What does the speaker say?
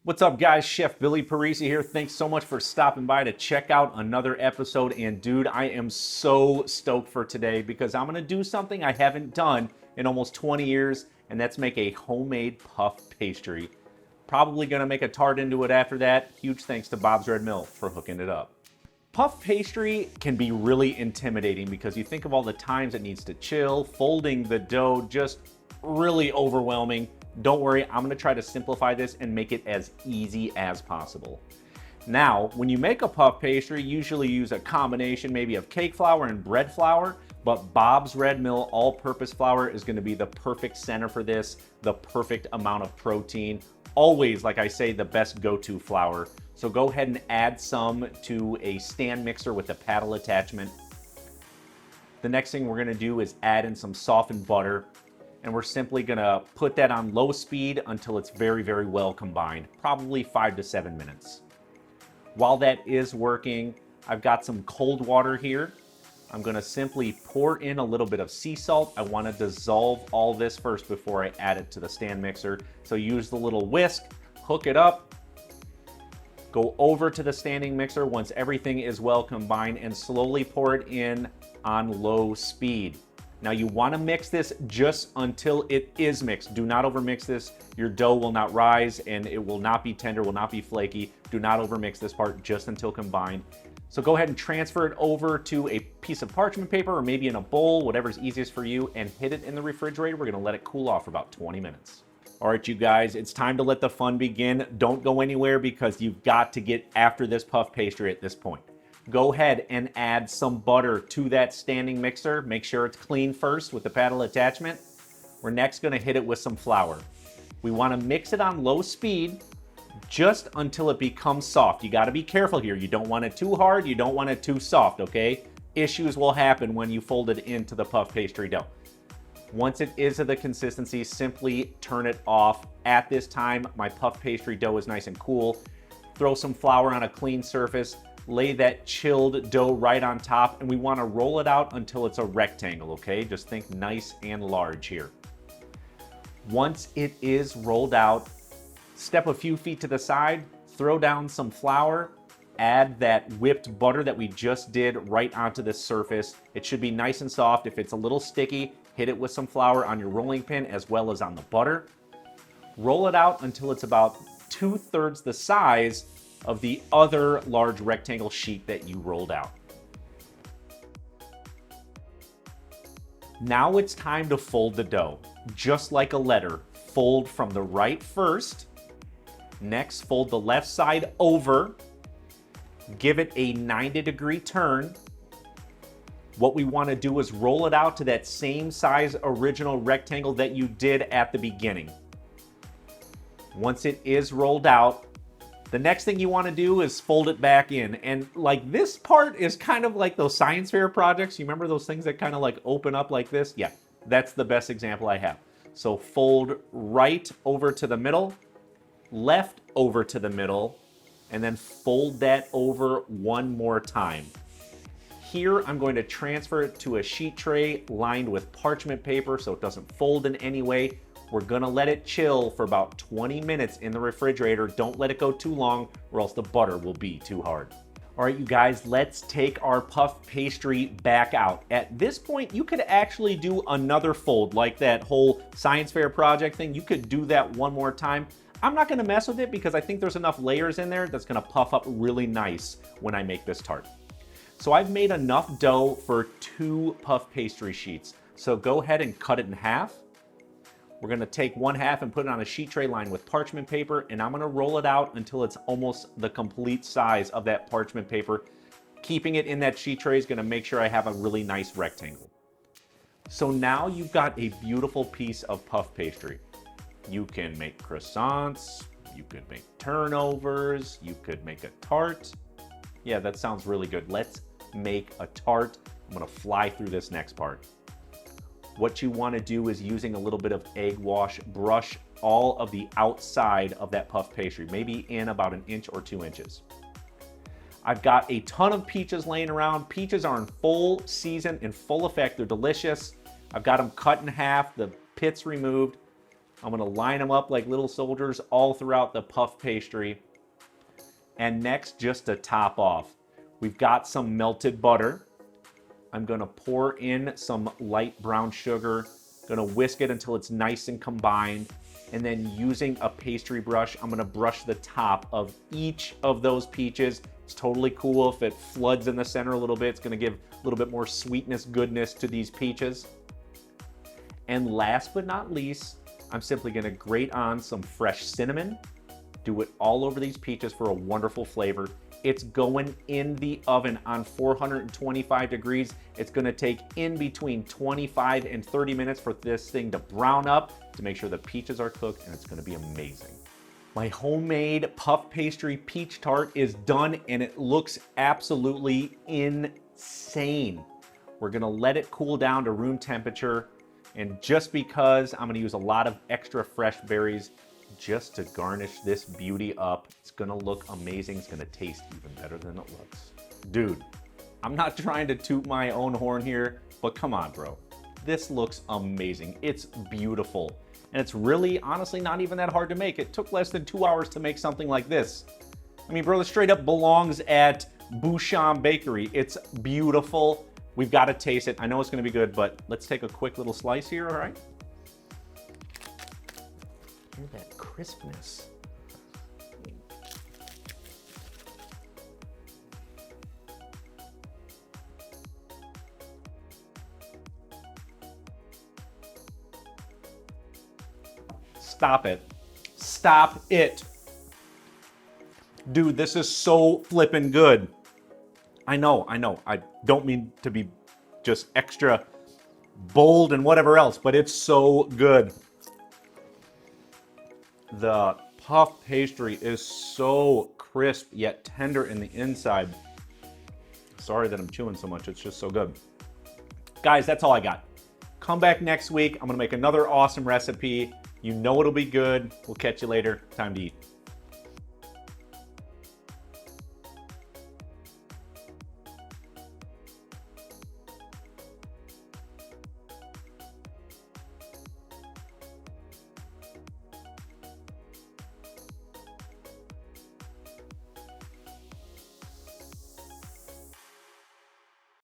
What's up, guys? Chef Billy Parisi here. Thanks so much for stopping by to check out another episode. And dude, I am so stoked for today because I'm gonna do something I haven't done in almost 20 years, and that's make a homemade puff pastry. Probably gonna make a tart into it after that. Huge thanks to Bob's Red Mill for hooking it up. Puff pastry can be really intimidating because you think of all the times it needs to chill, folding the dough, just really overwhelming. Don't worry, I'm gonna try to simplify this and make it as easy as possible. Now, when you make a puff pastry, you usually use a combination maybe of cake flour and bread flour, but Bob's Red Mill all-purpose flour is gonna be the perfect center for this, the perfect amount of protein. Always, like I say, the best go-to flour. So go ahead and add some to a stand mixer with a paddle attachment. The next thing we're gonna do is add in some softened butter, and we're simply gonna put that on low speed until it's very, very well combined, probably 5 to 7 minutes. While that is working, I've got some cold water here. I'm gonna simply pour in a little bit of sea salt. I wanna dissolve all this first before I add it to the stand mixer. So use the little whisk, hook it up, go over to the standing mixer once everything is well combined, and slowly pour it in on low speed. Now you want to mix this just until it is mixed. Do not overmix this. Your dough will not rise and it will not be tender, will not be flaky. Do not overmix this part just until combined. So go ahead and transfer it over to a piece of parchment paper or maybe in a bowl, whatever's easiest for you, and hit it in the refrigerator. We're gonna let it cool off for about 20 minutes. All right, you guys, it's time to let the fun begin. Don't go anywhere because you've got to get after this puff pastry at this point. Go ahead and add some butter to that standing mixer. Make sure it's clean first with the paddle attachment. We're next gonna hit it with some flour. We wanna mix it on low speed just until it becomes soft. You gotta be careful here. You don't want it too hard, you don't want it too soft, okay? Issues will happen when you fold it into the puff pastry dough. Once it is of the consistency, simply turn it off. At this time, my puff pastry dough is nice and cool. Throw some flour on a clean surface. Lay that chilled dough right on top, and we want to roll it out until it's a rectangle, okay? Just think nice and large here. Once it is rolled out, step a few feet to the side, throw down some flour, add that whipped butter that we just did right onto the surface. It should be nice and soft. If it's a little sticky, hit it with some flour on your rolling pin as well as on the butter. Roll it out until it's about 2/3 the size of the other large rectangle sheet that you rolled out. Now it's time to fold the dough. Just like a letter, fold from the right first. Next, fold the left side over. Give it a 90-degree turn. What we want to do is roll it out to that same size original rectangle that you did at the beginning. Once it is rolled out, the next thing you want to do is fold it back in. And like this part is kind of like those science fair projects. You remember those things that kind of like open up like this? Yeah, that's the best example I have. So fold right over to the middle, left over to the middle, and then fold that over one more time. Here, I'm going to transfer it to a sheet tray lined with parchment paper so it doesn't fold in any way. We're gonna let it chill for about 20 minutes in the refrigerator. Don't let it go too long or else the butter will be too hard. All right, you guys, let's take our puff pastry back out. At this point, you could actually do another fold like that whole science fair project thing. You could do that one more time. I'm not gonna mess with it because I think there's enough layers in there that's gonna puff up really nice when I make this tart. So I've made enough dough for 2 puff pastry sheets. So go ahead and cut it in half. We're gonna take one half and put it on a sheet tray lined with parchment paper, and I'm gonna roll it out until it's almost the complete size of that parchment paper. Keeping it in that sheet tray is gonna make sure I have a really nice rectangle. So now you've got a beautiful piece of puff pastry. You can make croissants, you could make turnovers, you could make a tart. Yeah, that sounds really good. Let's make a tart. I'm gonna fly through this next part. What you want to do is using a little bit of egg wash, brush all of the outside of that puff pastry, maybe in about 1 inch or 2 inches. I've got a ton of peaches laying around. Peaches are in full season, in full effect. They're delicious. I've got them cut in half, the pits removed. I'm gonna line them up like little soldiers all throughout the puff pastry. And next, just to top off, we've got some melted butter. I'm gonna pour in some light brown sugar, gonna whisk it until it's nice and combined. And then using a pastry brush, I'm gonna brush the top of each of those peaches. It's totally cool if it floods in the center a little bit. It's gonna give a little bit more sweetness, goodness to these peaches. And last but not least, I'm simply gonna grate on some fresh cinnamon, do it all over these peaches for a wonderful flavor. It's going in the oven on 425 degrees. It's gonna take in between 25 and 30 minutes for this thing to brown up to make sure the peaches are cooked, and it's gonna be amazing. My homemade puff pastry peach tart is done, and it looks absolutely insane. We're gonna let it cool down to room temperature, and just because I'm gonna use a lot of extra fresh berries just to garnish this beauty up, it's gonna look amazing. It's gonna taste even better than it looks. Dude, I'm not trying to toot my own horn here, but come on, bro. This looks amazing. It's beautiful. And it's really, honestly, not even that hard to make. It took less than 2 hours to make something like this. I mean, bro, this straight up belongs at Bouchon Bakery. It's beautiful. We've got to taste it. I know it's gonna be good, but let's take a quick little slice here, all right? Hear that crispness. Stop it. Stop it. Dude, this is so flippin' good. I know. I don't mean to be just extra bold and whatever else, but it's so good. The puff pastry is so crisp yet tender in the inside. Sorry that I'm chewing so much. It's just so good. Guys, that's all I got. Come back next week. I'm gonna make another awesome recipe. You know it'll be good. We'll catch you later. Time to eat.